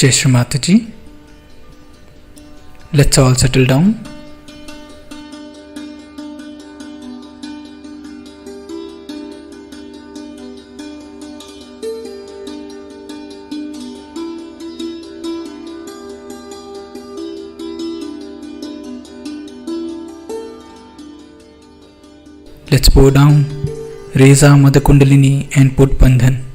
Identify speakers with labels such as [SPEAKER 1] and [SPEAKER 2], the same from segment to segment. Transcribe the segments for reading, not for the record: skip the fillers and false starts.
[SPEAKER 1] Jai Shri Mataji. Let's all settle down. Let's bow down, raise our Mother Kundalini and put Bandhan.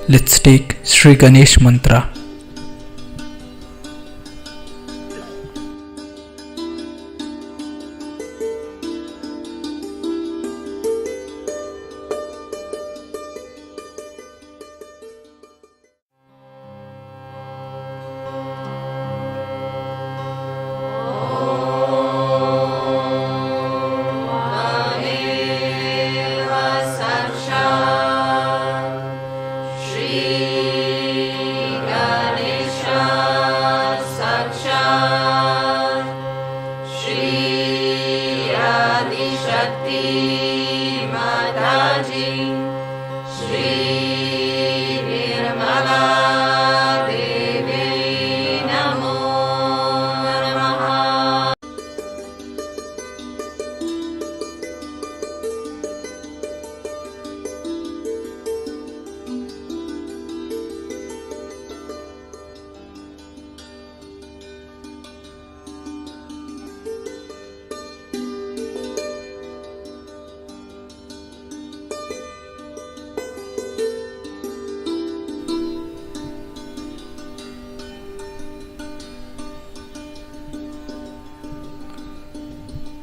[SPEAKER 1] Let's take Sri Ganesh Mantra.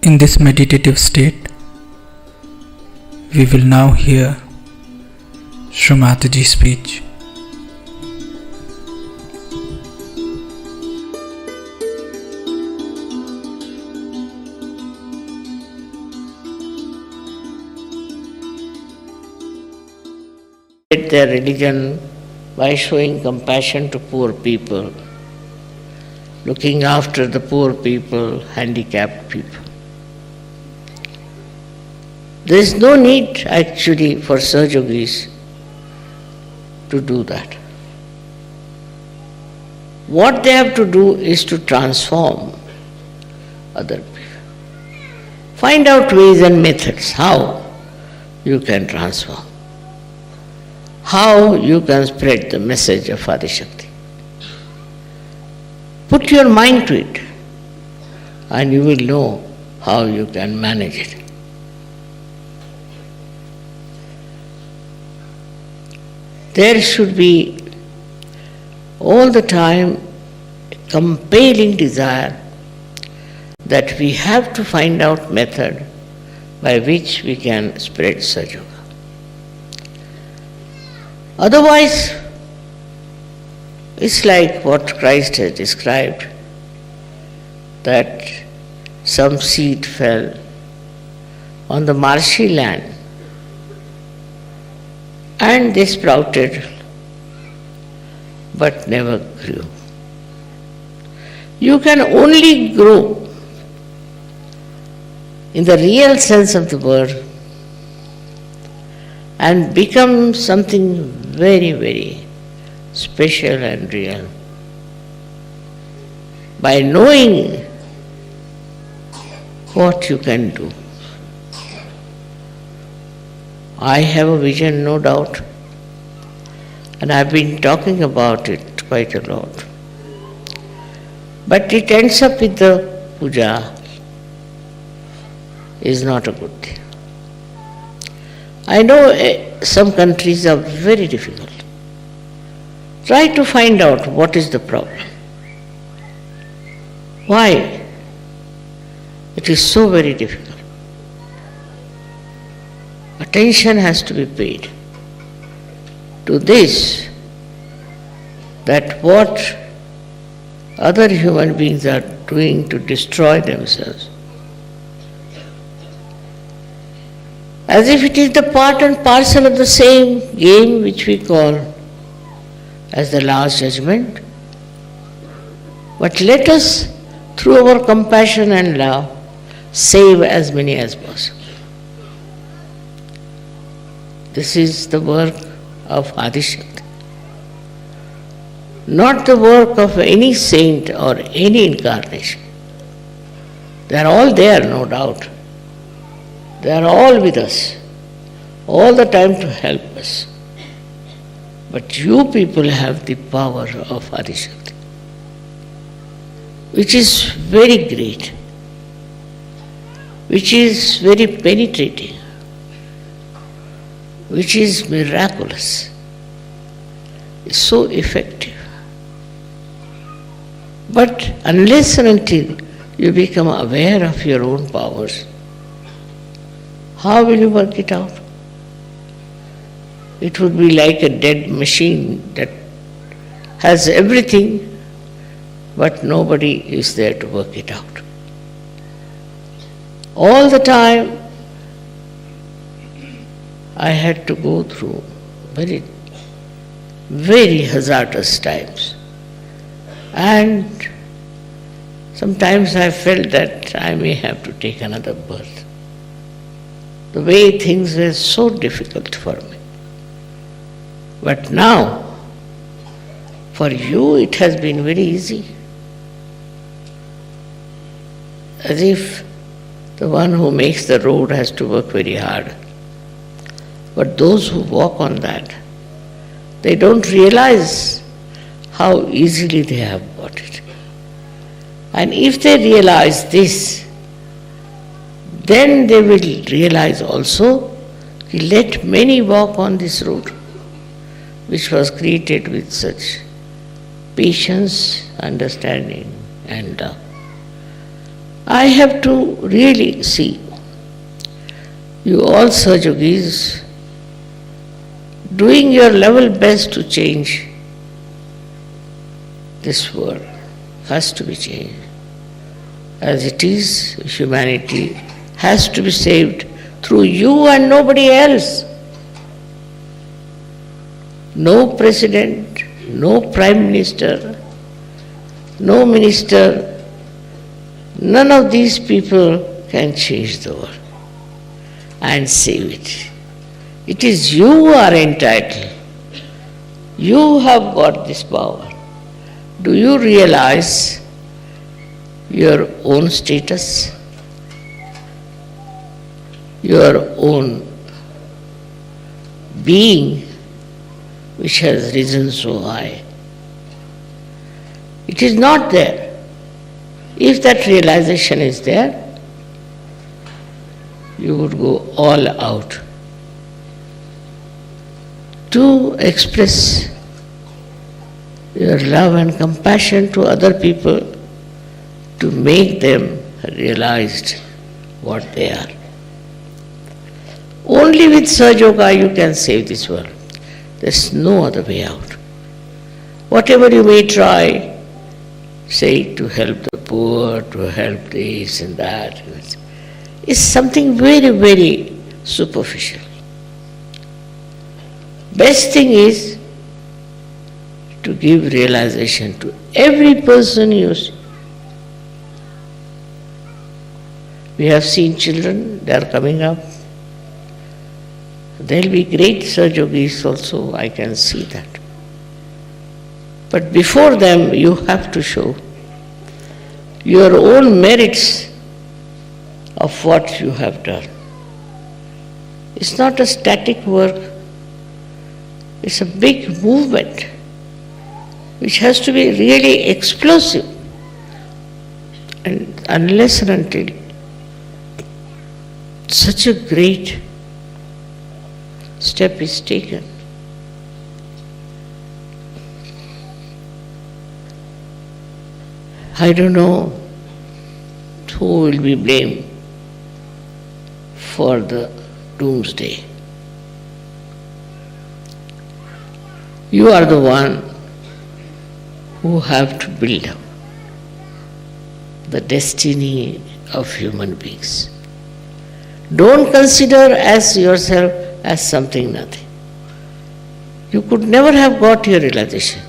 [SPEAKER 1] In this meditative state, we will now hear Shri Mataji's speech.
[SPEAKER 2] Their religion by showing compassion to poor people, looking after the poor people, handicapped people. There is no need actually for sahaja yogis to do that. What they have to do is to transform other people. Find out ways and methods how you can transform, how you can spread the message of Adi Shakti. Put your mind to it and you will know how you can manage it. There should be all the time a compelling desire that we have to find out method by which we can spread sahaja yoga. Otherwise, it's like what Christ has described, that some seed fell on the marshy land and they sprouted but never grew. You can only grow in the real sense of the word and become something very, very special and real by knowing what you can do. I have a vision, no doubt, and I've been talking about it quite a lot. But it ends up with the puja is not a good thing. I know some countries are very difficult. Try to find out what is the problem. Why? It is so very difficult. Attention has to be paid to this, that what other human beings are doing to destroy themselves, as if it is the part and parcel of the same game which we call as the last judgment. But let us, through our compassion and love, save as many as possible. This is the work of Adishakti, not the work of any saint or any incarnation. They are all there, no doubt. They are all with us, all the time to help us. But you people have the power of Adishakti, which is very great, which is very penetrating, which is miraculous, is so effective. But unless and until you become aware of your own powers, how will you work it out? It would be like a dead machine that has everything, but nobody is there to work it out. All the time, I had to go through very, very hazardous times. And sometimes I felt that I may have to take another birth. The way things were so difficult for me. But now, for you it has been very easy. As if the one who makes the road has to work very hard. But those who walk on that, they don't realize how easily they have got it. And if they realize this, then they will realize also, let many walk on this road, which was created with such patience, understanding and love. I have to really see, you all sahaja yogis, doing your level best to change this world, has to be changed. As it is, humanity has to be saved through you and nobody else. No president, no prime minister, no minister, none of these people can change the world and save it. It is you who are entitled. You have got this power. Do you realize your own status? Your own being, which has risen so high. It is not there. If that realization is there, you would go all out to express your love and compassion to other people, to make them realize what they are. Only with sahaja yoga you can save this world. There's no other way out. Whatever you may try, say to help the poor, to help this and that, is something very, very superficial. Best thing is to give realization to every person you see. We have seen children, they are coming up. There will be great sahaja yogis also, I can see that. But before them, you have to show your own merits of what you have done. It's not a static work. It's a big movement which has to be really explosive. And unless and until such a great step is taken, I don't know who will be blamed for the doomsday. You are the one who have to build up the destiny of human beings. Don't consider as yourself as something nothing. You could never have got your realization.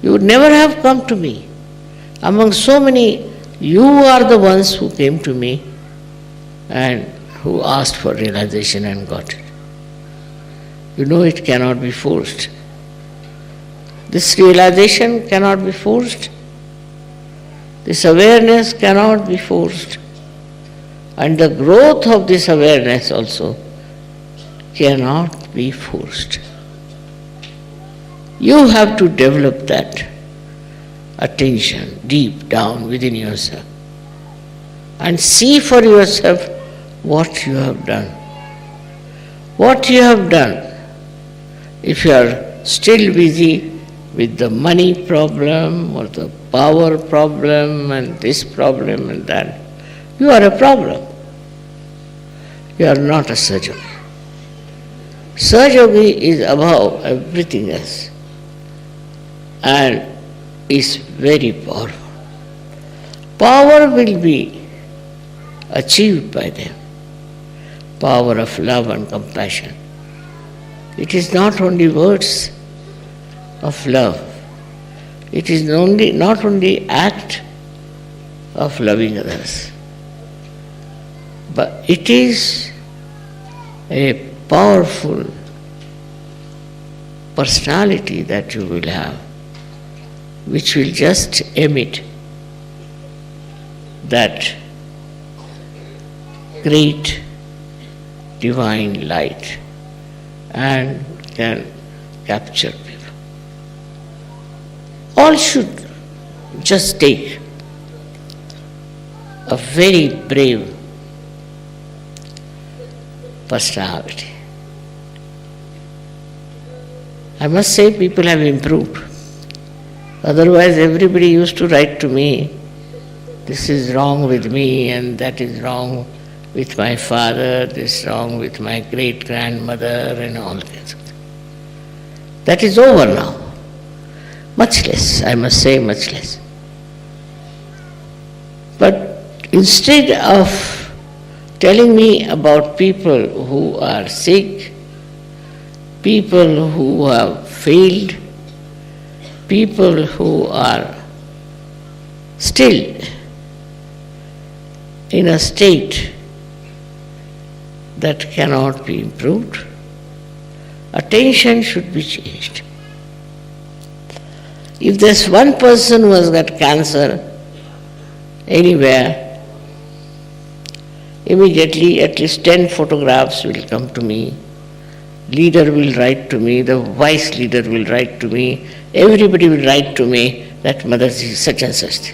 [SPEAKER 2] You would never have come to me. Among so many, you are the ones who came to me and who asked for realization and got it. You know it cannot be forced. This realization cannot be forced. This awareness cannot be forced. And the growth of this awareness also cannot be forced. You have to develop that attention deep down within yourself and see for yourself what you have done. What you have done. If you are still busy with the money problem or the power problem and this problem and that, you are a problem. You are not a sahaja. Sahaja is above everything else and is very powerful. Power will be achieved by them. Power of love and compassion. It is not only words of love. It is not only act of loving others, but it is a powerful personality that you will have, which will just emit that great divine light and can capture people. All should just take a very brave personality. I must say people have improved. Otherwise everybody used to write to me, this is wrong with me and that is wrong with my father, this is wrong with my great-grandmother and all kinds of things. That is over now. Much less, I must say much less. But instead of telling me about people who are sick, people who have failed, people who are still in a state that cannot be improved, attention should be changed. If there's one person who has got cancer anywhere, immediately at least 10 photographs will come to me. Leader will write to me, the vice leader will write to me, everybody will write to me that Motherji is such and such.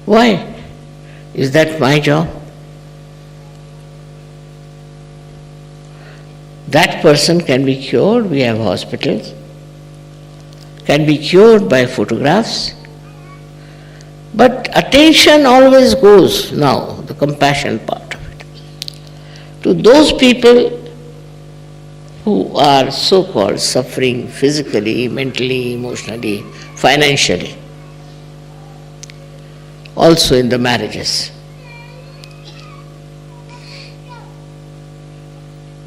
[SPEAKER 2] Why? Is that my job? That person can be cured, we have hospitals, can be cured by photographs. But attention always goes now, the compassion part of it, to those people who are so-called suffering physically, mentally, emotionally, financially, also in the marriages.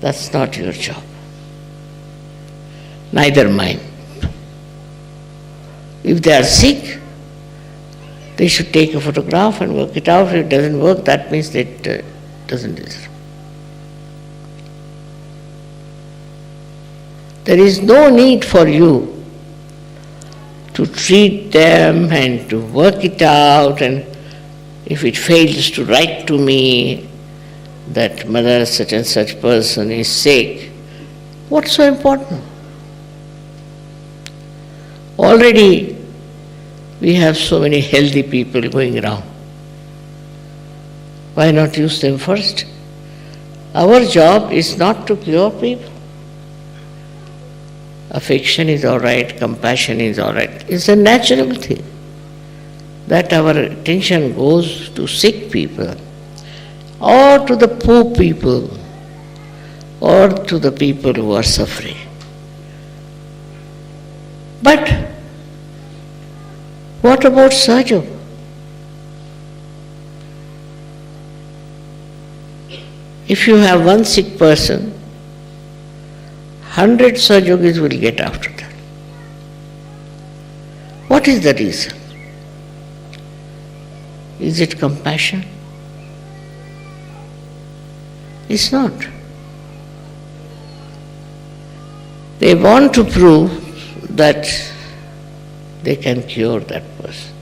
[SPEAKER 2] That's not your job, neither mine. If they are sick, they should take a photograph and work it out. If it doesn't work, that means it doesn't deserve. There is no need for you to treat them and to work it out, and if it fails to write to me that mother such and such person is sick. What's so important? Already we have so many healthy people going around. Why not use them first? Our job is not to cure people. Affection is all right, compassion is all right. It's a natural thing that our attention goes to sick people or to the poor people or to the people who are suffering. But what about sahaja? If you have one sick person, 100 sahajogis will get after that. What is the reason? Is it compassion? It's not. They want to prove that they can cure that person.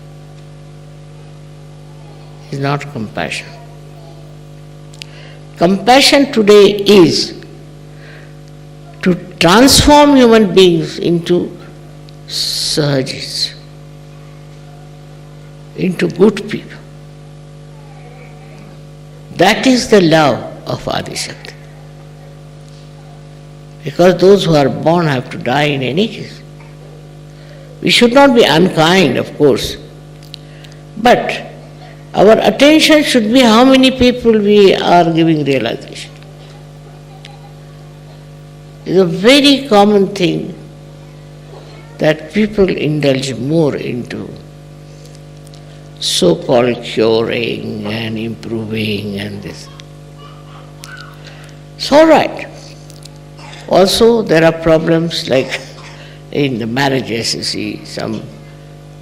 [SPEAKER 2] It's not compassion. Compassion today is to transform human beings into sahajas, into good people. That is the love of Adi Shakti. Because those who are born have to die in any case. We should not be unkind, of course, but our attention should be how many people we are giving realization. It's a very common thing that people indulge more into so-called curing and improving and this. It's all right. Also, there are problems like in the marriages, you see, some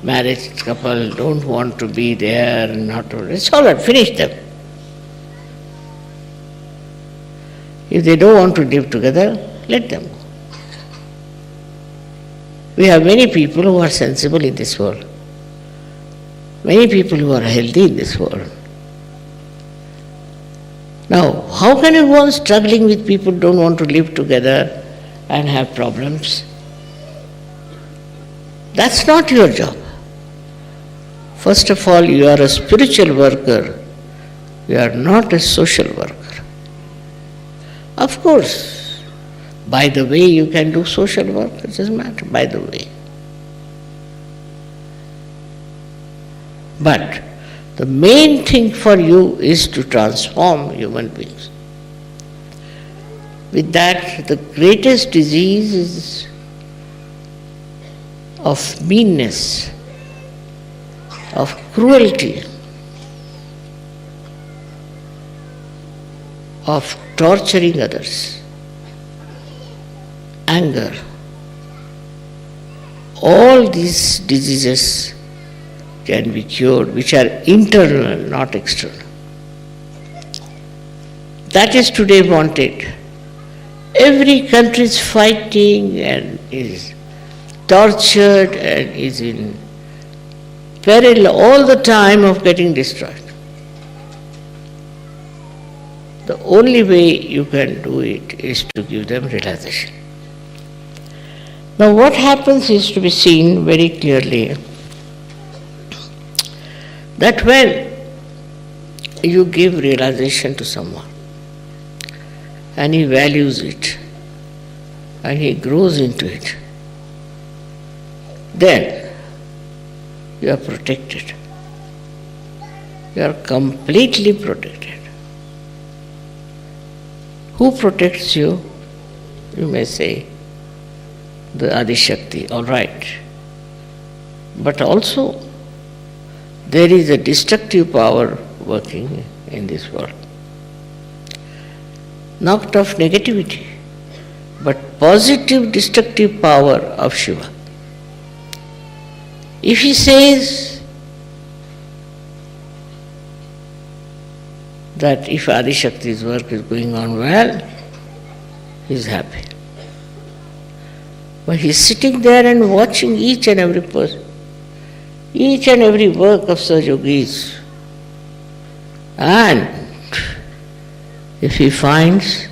[SPEAKER 2] married couple don't want to be there, it's all right, finish them. If they don't want to live together, let them go. We have many people who are sensible in this world, many people who are healthy in this world. Now, how can you go on struggling with people who don't want to live together and have problems? That's not your job. First of all, you are a spiritual worker. You are not a social worker. Of course, by the way, you can do social work. It doesn't matter, by the way. But the main thing for you is to transform human beings. With that, the greatest disease is of meanness, of cruelty, of torturing others, anger. All these diseases can be cured, which are internal, not external. That is today wanted. Every country is fighting and is tortured and is in peril all the time of getting destroyed. The only way you can do it is to give them realization. Now what happens is to be seen very clearly that when you give realization to someone and he values it and he grows into it, then you are protected. You are completely protected. Who protects you? You may say, the Adi Shakti, all right. But also, there is a destructive power working in this world. Not of negativity, but positive destructive power of Shiva. If he says that if Adi Shakti's work is going on well, he is happy. But he is sitting there and watching each and every person, each and every work of Sahajogis, and If he finds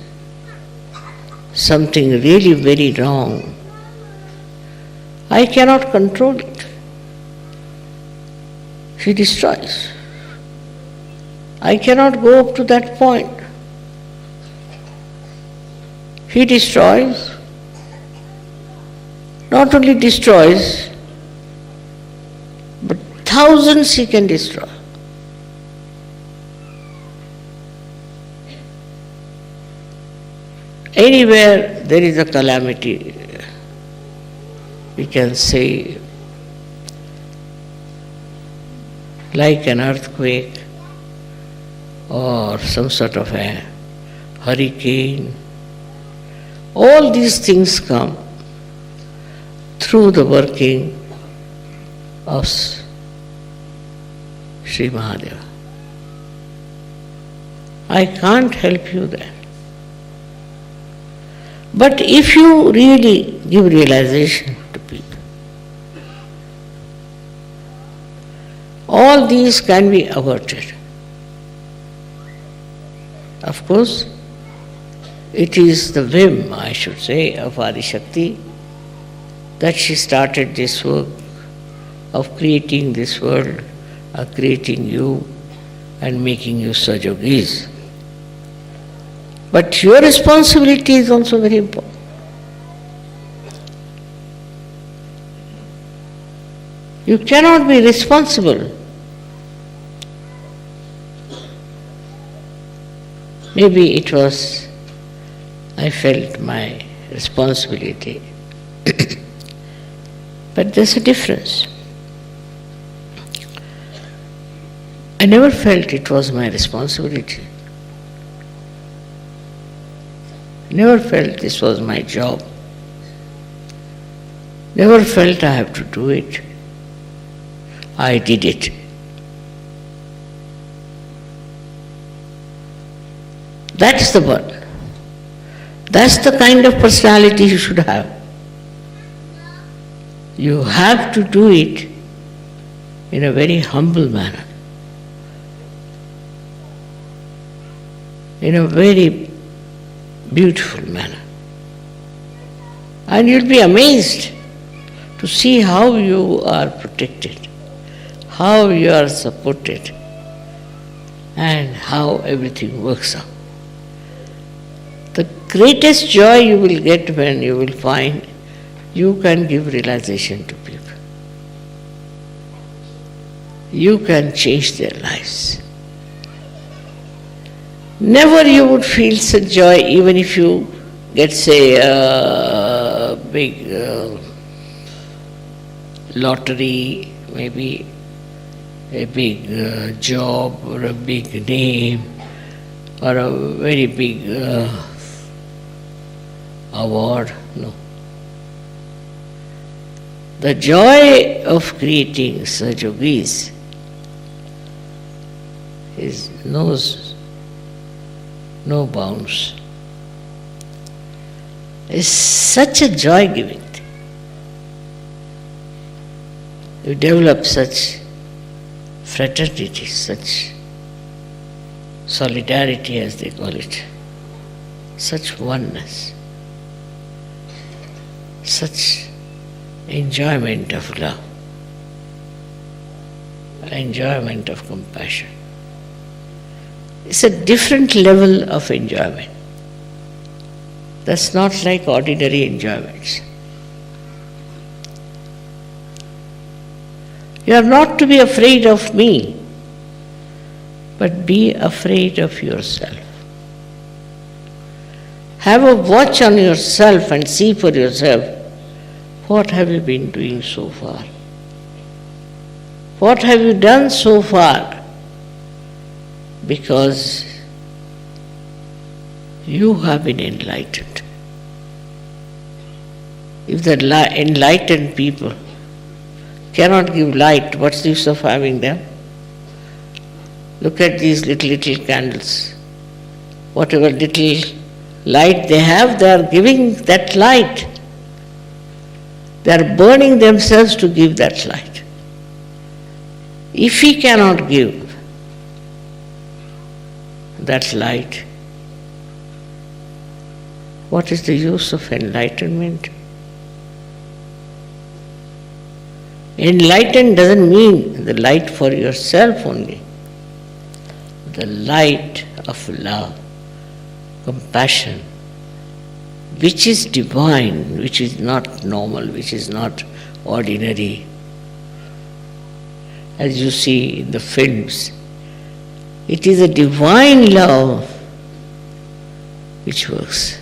[SPEAKER 2] something really very wrong, I cannot control it. He destroys. I cannot go up to that point. He destroys. Not only destroys, but thousands he can destroy. Anywhere there is a calamity, we can say, like an earthquake or some sort of a hurricane, all these things come through the working of Sri Mahadeva. I can't help you there. But if you really give realization to people, all these can be averted. Of course, it is the whim, I should say, of Adi Shakti that she started this work of creating this world, of creating you and making you sajogis. But your responsibility is also very important. You cannot be responsible. Maybe it was, I felt my responsibility. But there's a difference. I never felt it was my responsibility. Never felt this was my job. Never felt I have to do it. I did it. That's the one. That's the kind of personality you should have. You have to do it in a very humble manner, in a very beautiful manner. And you'll be amazed to see how you are protected, how you are supported, and how everything works out. The greatest joy you will get when you will find you can give realization to people. You can change their lives. Never you would feel such joy even if you get, say, a big lottery, maybe a big job or a big name or a very big award. No. The joy of creating such yogis knows no bounds. It's such a joy-giving thing. You develop such fraternity, such solidarity as they call it, such oneness, such enjoyment of love, enjoyment of compassion. It's a different level of enjoyment. That's not like ordinary enjoyments. You are not to be afraid of me, but be afraid of yourself. Have a watch on yourself and see for yourself, what have you been doing so far? What have you done so far? Because you have been enlightened. If the enlightened people cannot give light, what's the use of having them? Look at these little candles. Whatever little light they have, they are giving that light. They are burning themselves to give that light. If he cannot give that light, what is the use of enlightenment? Enlightened doesn't mean the light for yourself only. The light of love, compassion, which is divine, which is not normal, which is not ordinary. As you see in the films, it is a divine love which works.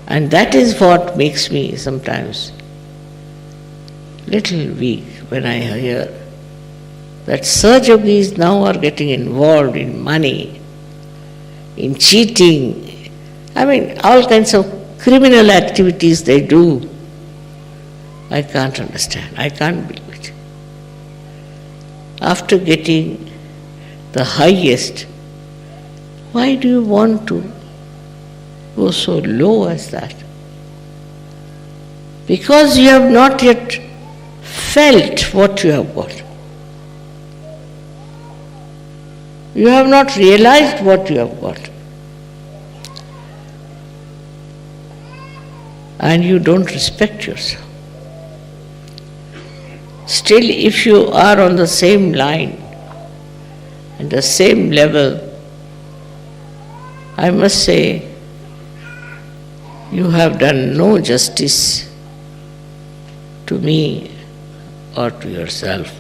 [SPEAKER 2] And that is what makes me sometimes little weak when I hear that yogis now are getting involved in money, in cheating. I mean, all kinds of criminal activities they do. I can't understand. I can't believe it. After getting the highest, why do you want to go so low as that? Because you have not yet felt what you have got. You have not realized what you have got. And you don't respect yourself. Still, if you are on the same line and the same level, I must say, you have done no justice to me or to yourself.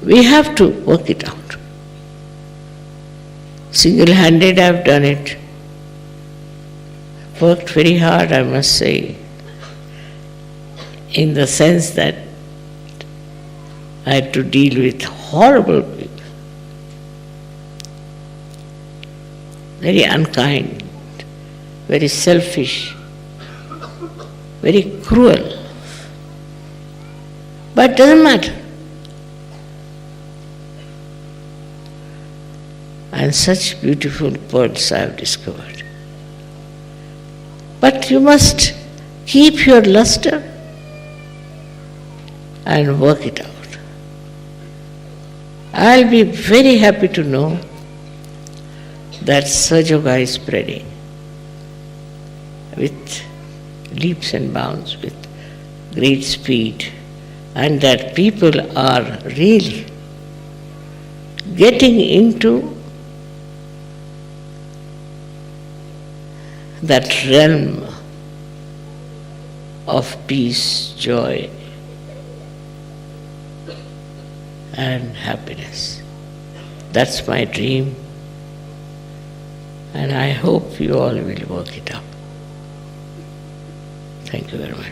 [SPEAKER 2] We have to work it out. Single-handed I have done it. Worked very hard, I must say, in the sense that I had to deal with horrible people, very unkind, very selfish, very cruel. But it doesn't matter. And such beautiful pearls I have discovered. But you must keep your luster and work it out. I'll be very happy to know that sahaja is spreading with leaps and bounds, with great speed, and that people are really getting into that realm of peace, joy, and happiness. That's my dream, and I hope you all will work it up. Thank you very much.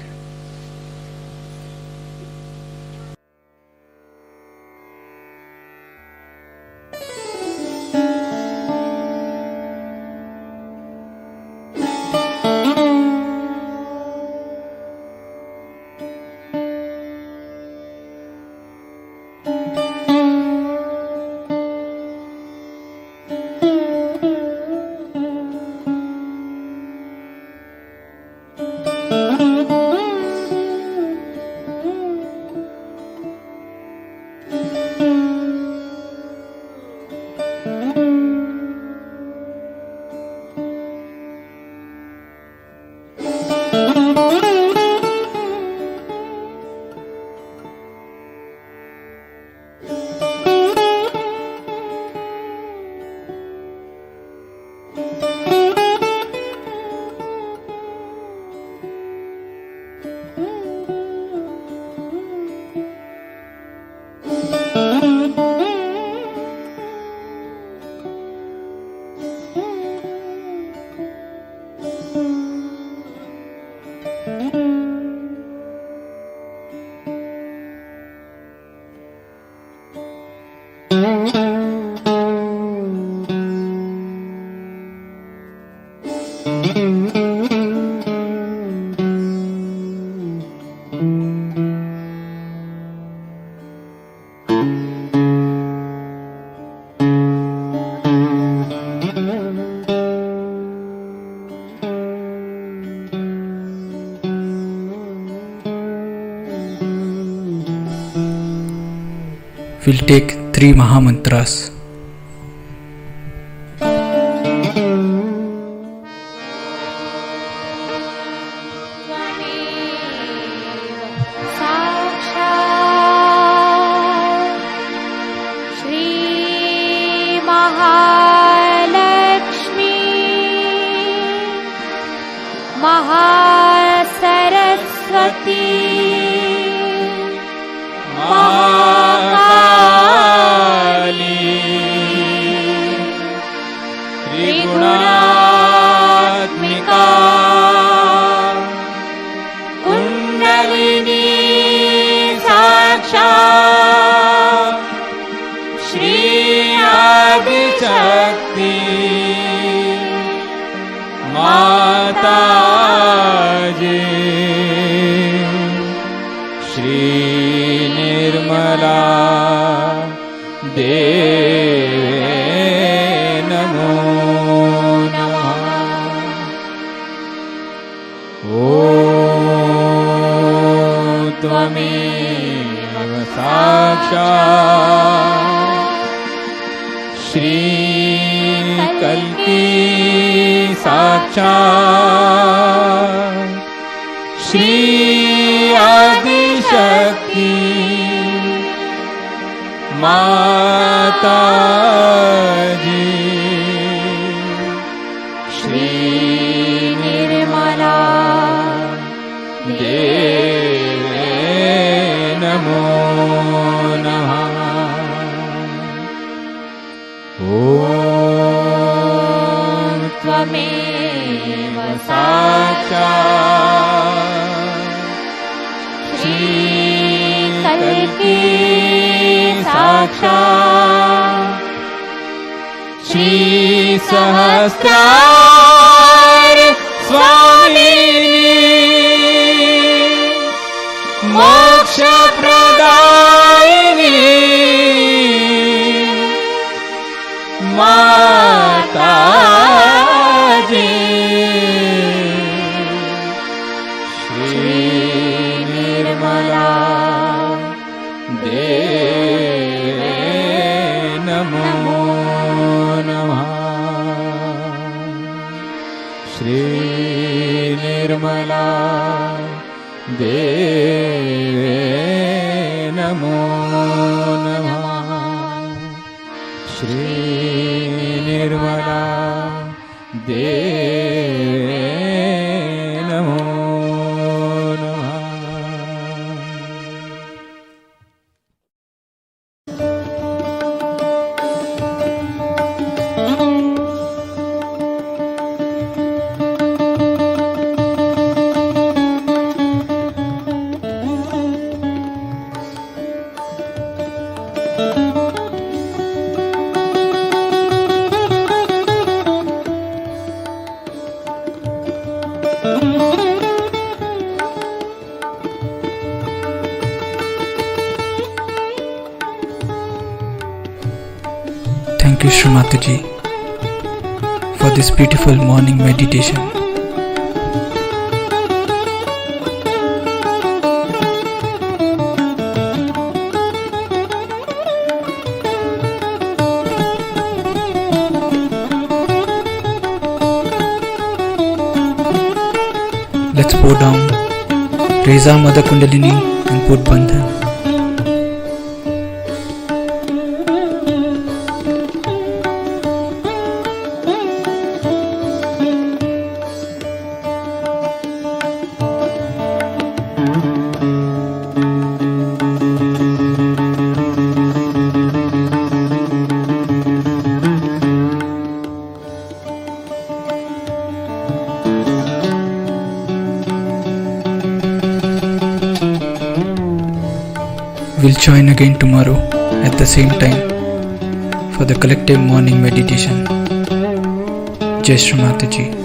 [SPEAKER 1] We'll take 3 Mahamantras.
[SPEAKER 3] Mahasaraswati
[SPEAKER 4] Mahakali त्रिगुणात्मिका kundalini साक्षात् श्री आदिशक्ति माताजी श्री निर्मला देवे नमो नमः। ॐ त्वमेव साक्षात् श्री कल्की साक्षात् श्री आदिशक्ति माताजी श्री निर्मला देवे नमो नमः। ॐ त्वमेव साक्षात् श्री कल्की साक्षात् श्री सहस्रार स्वामिनी मोक्ष प्रदायिनी माताजी श्री निर्मला देवे नमो नमः। श्री निर्मला देवे नमो नमः। श्री निर्मला देवे नमो नमः।
[SPEAKER 1] Thank you, Srimataji, for this beautiful morning meditation. Let's bow down, raise our Mother Kundalini and put Bandhan. We'll join again tomorrow at the same time for the collective morning meditation. Jai Shri Mataji.